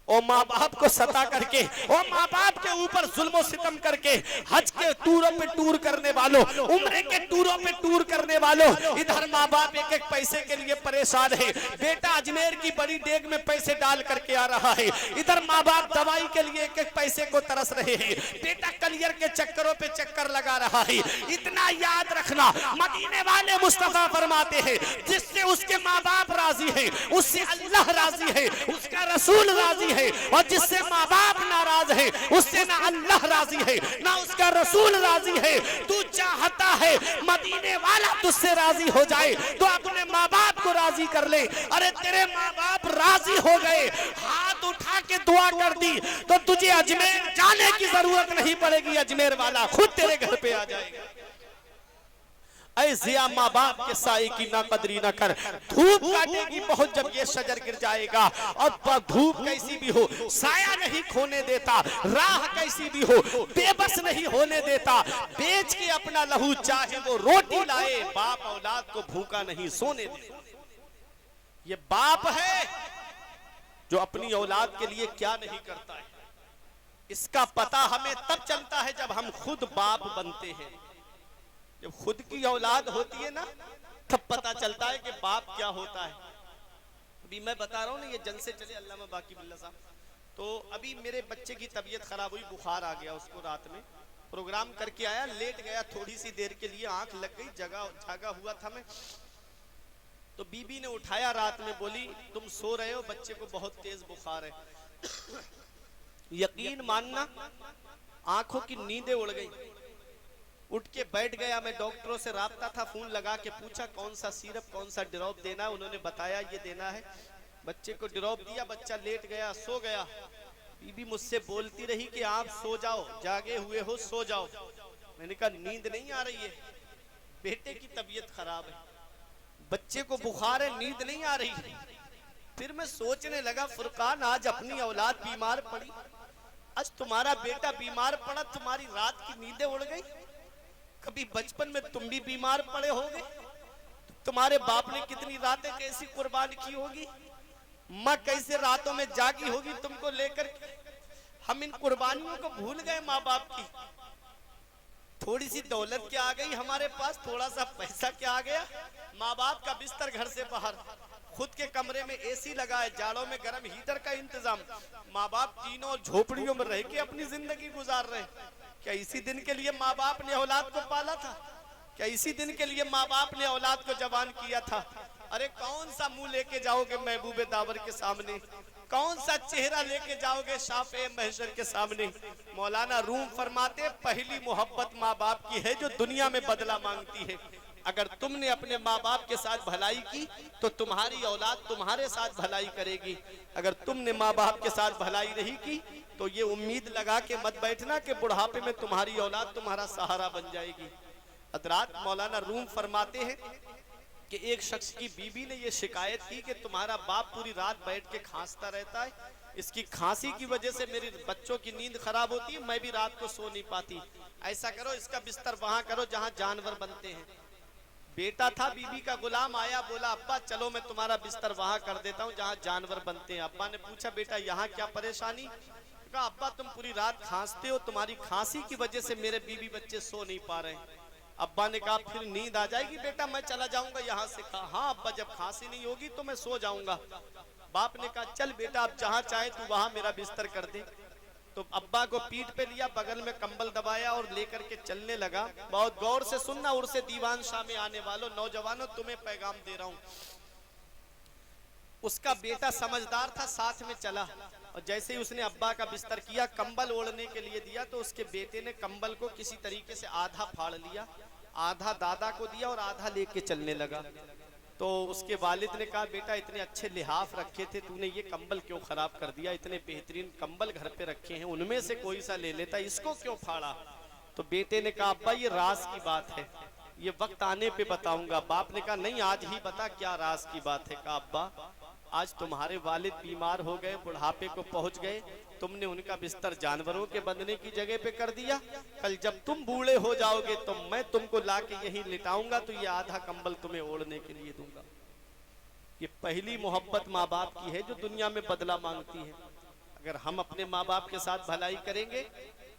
और माँ बाप को सता करके और माँ बाप के ऊपर जुल्म सितम करके हज के टूरों पे टूर करने वालों, उम्रे के टूरों पे टूर करने वालों, इधर माँ बाप एक एक पैसे के लिए परेशान है। बेटा अजमेर की बड़ी डेग में पैसे डाल करके आ रहा है, इधर माँ बाप दवाई के लिए एक एक पैसे को तरस रहे हैं। बेटा कलियर के चक्करों पे चक्कर लगा रहा है। इतना याद रखना, मदीने वाले मुस्तफा फरमाते हैं जिससे उसके माँ बाप राजी है उससे अल्लाह राजी है, उसका रसूल राजी है, और जिससे माँ बाप नाराज है उससे ना अल्लाह राजी है ना उसका रसूल राजी है। तू चाहता है मदीने वाला तुझसे राजी हो जाए तो अपने माँ बाप को राजी कर ले। अरे तेरे माँ बाप राजी हो गए, हाथ उठा के दुआ कर दी तो तुझे अजमेर जाने की जरूरत नहीं पड़ेगी, अजमेर वाला खुद तेरे घर पे आ जाएगा। ऐसिया माँ बाप के साए की ना कदरी ना कर। धूप काटेगी बहुत जब ये शजर गिर जाएगा, और धूप कैसी भी हो साया नहीं खोने देता, राह कैसी भी हो बेबस नहीं होने देता। बेच के अपना लहू चाहे वो रोटी लाए, बाप औलाद को भूखा नहीं सोने दे। ये बाप है जो अपनी औलाद के लिए क्या नहीं करता है। इसका पता हमें तब चलता है जब हम खुद बाप बनते हैं। जब खुद की औलाद होती है ना तब पता चलता है कि बाप क्या होता है। अभी मैं बता रहा हूँ ना, ये जल से चले अल्लामा बाकी बिल्ला साहब, तो अभी मेरे बच्चे की तबीयत खराब हुई, बुखार आ गया उसको, रात में प्रोग्राम करके आया, लेट गया थोड़ी सी देर के लिए, आंख लग गई, जागा हुआ था मैं, तो बीबी ने उठाया रात में, बोली तुम सो रहे हो, बच्चे को बहुत तेज बुखार है। यकीन मानना आंखों की नींदें उड़ गई। उठ के बैठ गया, मैं डॉक्टरों से राब्ता था, फोन लगा के पूछा कौन सा सिरप कौन सा ड्रॉप देना है, उन्होंने बताया ये देना है। बच्चे को ड्रॉप दिया, बच्चा लेट गया, सो गया। बीबी मुझसे बोलती रही कि आप सो जाओ, जागे हुए हो सो जाओ। मैंने कहा नींद नहीं आ रही है, बेटे की तबीयत खराब है, बच्चे को बुखार है, नींद नहीं आ रही। फिर मैं सोचने लगा फुरकान आज अपनी औलाद बीमार पड़ी, आज तुम्हारा बेटा बीमार पड़ा, तुम्हारी रात की नींदें उड़ गई। कभी बचपन में तुम भी बीमार पड़े होगे, तुम्हारे बाप ने कितनी रातें कैसी कुर्बान की होगी, माँ कैसे रातों में जागी होगी तुमको लेकर। हम इन कुर्बानियों को भूल गए माँ बाप की। थोड़ी सी दौलत क्या आ गई हमारे पास, थोड़ा सा पैसा क्या आ गया, माँ बाप का बिस्तर घर से बाहर, खुद के कमरे में एसी लगा है, जाड़ों में गर्म हीटर का इंतजाम। माँ बाप तीनों झोपड़ियों में रह के अपनी जिंदगी गुजार रहे। क्या इसी दिन के लिए माँ बाप ने औलाद को पाला था? क्या इसी दिन के लिए माँ बाप ने औलाद को जवान किया था? अरे कौन सा मुंह लेके जाओगे महबूबे दावर के सामने, कौन सा चेहरा लेके जाओगे शाफे महशर के सामने। मौलाना रूम फरमाते पहली मोहब्बत माँ बाप की है जो दुनिया में बदला मांगती है। अगर तुमने अपने माँ बाप के साथ भलाई की तो तुम्हारी औलाद तुम्हारे साथ भलाई करेगी। अगर तुमने माँ बाप के साथ भलाई नहीं की तो ये उम्मीद लगा के मत बैठना कि बुढ़ापे में तुम्हारी औलाद तुम्हारा सहारा बन जाएगी। हज़रात मौलाना रूम फरमाते हैं कि एक शख्स की बीबी ने ये शिकायत की कि तुम्हारा बाप पूरी रात बैठ के खांसता रहता है, इसकी खांसी की वजह से मेरे बच्चों की नींद खराब होती है, मैं भी रात को सो नहीं पाती। ऐसा करो इसका बिस्तर वहां करो जहां जानवर बनते हैं। बेटा था बीबी का गुलाम, आया बोला अब्बा चलो मैं तुम्हारा बिस्तर वहां कर देता हूँ जहां जानवर बनते हैं। अब्बा ने पूछा बेटा यहाँ क्या परेशानी? कहा अब्बा तुम पूरी रात खांसते हो, तुम्हारी खांसी की वजह से मेरे बीबी बच्चे सो नहीं पा रहे हैं। अब्बा ने कहा फिर नींद आ जाएगी बेटा, मैं चला जाऊंगा यहाँ से। कहा हाँ अब्बा जब खांसी नहीं होगी तो मैं सो जाऊंगा। बाप ने कहा चल बेटा आप जहाँ चाहे तू वहां मेरा बिस्तर कर दे। तो अब्बा को पीठ पे लिया, बगल में कंबल दबाया और लेकर के चलने लगा। बहुत गौर से सुनना, उर्से दीवान शाह में आने वालों नौजवानों तुम्हें पैगाम दे रहा हूँ। उसका बेटा समझदार था, साथ में चला और जैसे ही उसने अब्बा का बिस्तर किया, कंबल ओढ़ने के लिए दिया तो उसके बेटे ने कंबल को किसी तरीके से आधा फाड़ लिया, आधा दादा को दिया और आधा लेके चलने लगा। तो उसके वालिद ने कहा बेटा इतने अच्छे लिहाफ रखे थे, तूने ये कंबल क्यों खराब कर दिया? इतने बेहतरीन कंबल घर पे रखे हैं, उनमें से कोई सा ले लेता, इसको क्यों फाड़ा? तो बेटे ने कहा अब्बा ये राज की बात है, ये वक्त आने पे बताऊंगा। बाप ने कहा नहीं आज ही बता क्या राज की बात है। कहा अब्बा आज तुम्हारे वालिद बीमार हो गए, बुढ़ापे को पहुंच गए, तुमने उनका बिस्तर जानवरों के बंधने की जगह पे कर दिया। कल जब तुम बूढ़े हो जाओगे तो मैं तुमको लाके यहीं लिटाऊंगा, तो ये आधा कंबल तुम्हें ओढ़ने के लिए दूंगा। ये पहली मोहब्बत माँ बाप की है जो दुनिया में बदला मांगती है। अगर हम अपने माँ बाप के साथ भलाई करेंगे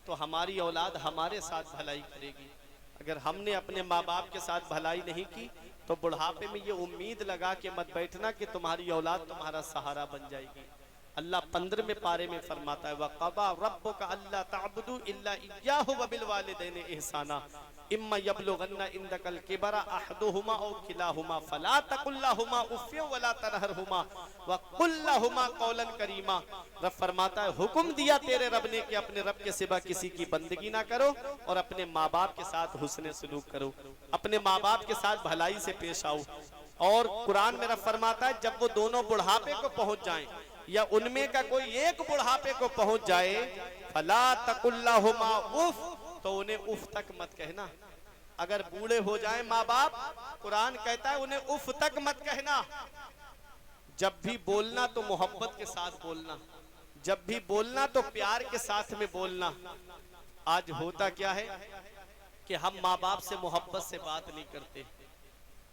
तो हमारी औलाद हमारे साथ भलाई करेगी। अगर हमने अपने माँ बाप के साथ भलाई नहीं की तो बुढ़ापे में ये उम्मीद लगा के मत बैठना कि तुम्हारी औलाद तुम्हारा सहारा बन जाएगी। अल्लाह 15वें पारे में फरमाता है वक़ज़ा रब्बुका अल्ला तअबुदू इल्ला इय्याहु व बिल वालिदैनि इहसाना इम्मा यबलुगन्ना इंदकल किबरा अहदुहुमा औ किलाहुमा फला तकुल लहुमा उफ़्फ़िन वला तनहरहुमा व कुल लहुमा कौलन करीमा। रब फरमाता है हुक्म दिया तेरे रब ने कि अपने रब के सिवा किसी की बंदगी ना करो और अपने माँ बाप के साथ हुस्न सलूक करो, अपने माँ बाप के साथ भलाई से पेश आओ। और कुरान में रब फरमाता है जब वो दोनों बुढ़ापे को पहुंच जाएं या उनमें का कोई एक बुढ़ापे को पहुंच जाए फला तकुल लहुमा उफ़, तो उन्हें उफ तक मत कहना। अगर बूढ़े हो जाएं माँ बाप, कुरान कहता है उन्हें उफ तक मत कहना। जब भी बोलना तो मोहब्बत के साथ बोलना, जब भी बोलना तो प्यार के साथ में बोलना। आज होता क्या है कि हम माँ बाप से मोहब्बत से बात नहीं करते।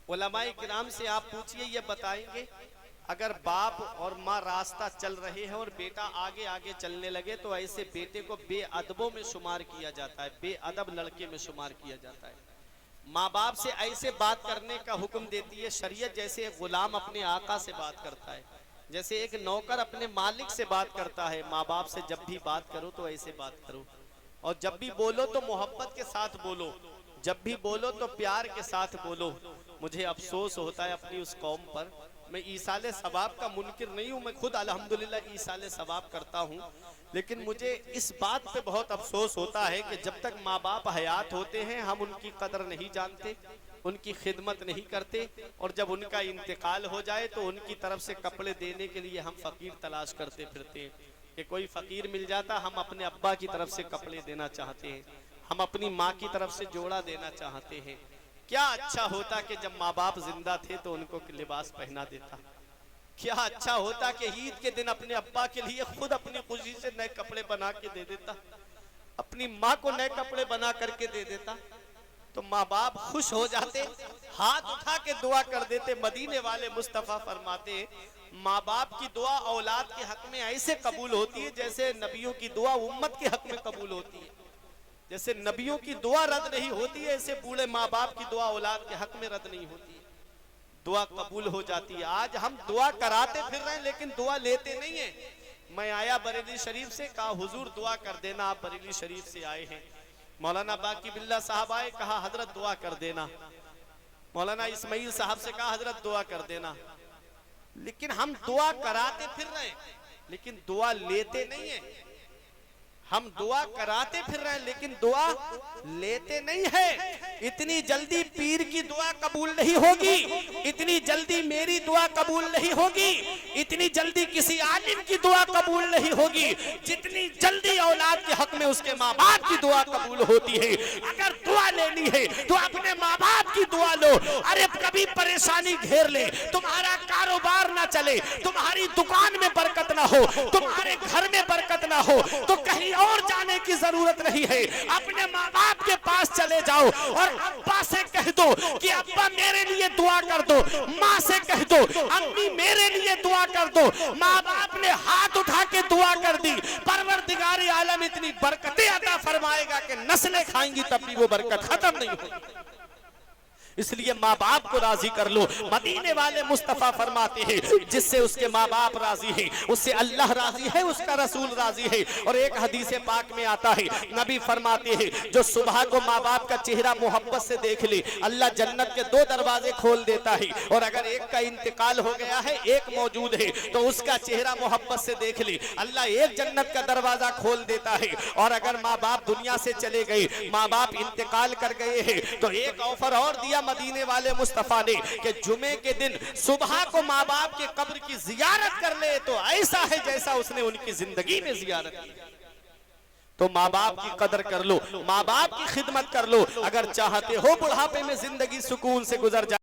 उलमाए किराम से आप पूछिए, ये बताएंगे अगर बाप और माँ रास्ता चल रहे हैं और बेटा आगे आगे चलने लगे तो ऐसे बेटे को बेअदबों में शुमार किया जाता है, बेअदब लड़के में शुमार किया जाता है। माँ बाप से ऐसे बात करने का हुक्म देती है शरीयत जैसे एक गुलाम अपने आका से बात करता है, जैसे एक नौकर अपने मालिक से बात करता है। माँ बाप से जब भी बात करो तो ऐसे बात करो, और जब भी बोलो तो मोहब्बत के साथ बोलो, जब भी बोलो तो प्यार के साथ बोलो। मुझे अफसोस होता है अपनी उस कौम पर, मैं ईसाले सवाब का मुनकिर नहीं हूँ, मैं खुद अल्हम्दुलिल्लाह ईसाले सवाब करता हूँ, लेकिन मुझे इस बात पे बहुत अफसोस होता है कि जब तक माँ बाप हयात होते हैं हम उनकी कदर नहीं जानते, उनकी खिदमत नहीं करते, और जब उनका इंतकाल हो जाए तो उनकी तरफ से कपड़े देने के लिए हम फकीर तलाश करते फिरते हैं कि कोई फकीर मिल जाता, हम अपने अब्बा की तरफ से कपड़े देना चाहते हैं, हम अपनी माँ की तरफ से जोड़ा देना चाहते हैं। क्या अच्छा होता कि जब माँ बाप जिंदा थे तो उनको लिबास पहना देता। क्या अच्छा होता कि ईद के दिन अपने अब्बा के लिए खुद अपनी खुशी से नए कपड़े बना के दे देता, अपनी माँ को नए कपड़े बना करके दे देता, तो माँ बाप खुश हो जाते, हाथ उठा के दुआ कर देते। मदीने वाले मुस्तफ़ा फरमाते माँ बाप की दुआ औलाद के हक में ऐसे कबूल होती है जैसे नबियों की दुआ उम्मत के हक में कबूल होती है। जैसे नबियों की दुआ रद्द नहीं होती है, ऐसे बूढ़े माँ बाप की दुआ औलाद के हक में रद्द नहीं होती है, दुआ कबूल हो जाती है। आज हम दुआ कराते फिर रहे हैं लेकिन दुआ लेते नहीं है। मैं आया बरेली शरीफ से, कहा हुजूर दुआ कर देना, आप बरेली शरीफ से आए हैं। मौलाना बाकी बिल्ला साहब आए, कहा हजरत दुआ कर देना। मौलाना इस्माइल साहब से कहा हजरत दुआ कर देना। लेकिन हम दुआ कराते फिर रहे लेकिन दुआ लेते नहीं है। हम दुआ कराते फिर रहे हैं लेकिन दुआ लेते नहीं है। इतनी जल्दी पीर की दुआ कबूल नहीं होगी, इतनी जल्दी मेरी दुआ कबूल नहीं होगी, इतनी जल्दी किसी आलिम की दुआ कबूल नहीं होगी जितनी जल्दी औलाद के हक में उसके माँ बाप की दुआ कबूल होती है। अगर दुआ लेनी है तो अपने माँ बाप की दुआ लो। अरे कभी परेशानी घेर ले, तुम्हारा कारोबार ना चले, तुम्हारी दुकान में बरकत ना हो, तुम्हारे घर में बरकत ना हो, तो कहीं और जाने की जरूरत नहीं है, अपने माँ बाप के पास चले जाओ और अब्बा से कह दो कि अब्बा मेरे लिए दुआ कर दो, माँ से कह दो अम्मी मेरे लिए दुआ कर दो। माँ बाप ने हाथ उठा के दुआ कर दी, परवरदिगार आलम इतनी बरकतें अता फरमाएगा कि नस्लें खाएंगी तब भी वो बरकत खत्म नहीं होगी। इसलिए माँ बाप को राजी कर लो। मदीने वाले मुस्तफा फरमाते हैं जिससे उसके माँ बाप राजी हैं उससे अल्लाह राजी है, उसका रसूल राजी है। और एक हदीस पाक में आता है, नबी फरमाते हैं जो सुबह को माँ बाप का चेहरा मोहब्बत से देख ले, अल्लाह जन्नत के 2 दरवाजे खोल देता है। और अगर एक का इंतकाल हो गया है, एक मौजूद है, तो उसका चेहरा मोहब्बत से देख ले, अल्लाह एक जन्नत का दरवाजा खोल देता है। और अगर माँ बाप दुनिया से चले गए, माँ बाप इंतकाल कर गए हैं, तो एक ऑफर और दिया मदीने वाले मुस्तफा ने कि जुमे के दिन सुबह को माँ बाप के कब्र की जियारत कर ले तो ऐसा है जैसा उसने उनकी जिंदगी में जियारत की। तो माँ बाप की कदर कर लो, माँ बाप की खिदमत कर लो। अगर चाहते हो बुढ़ापे में जिंदगी सुकून से गुजर जाए।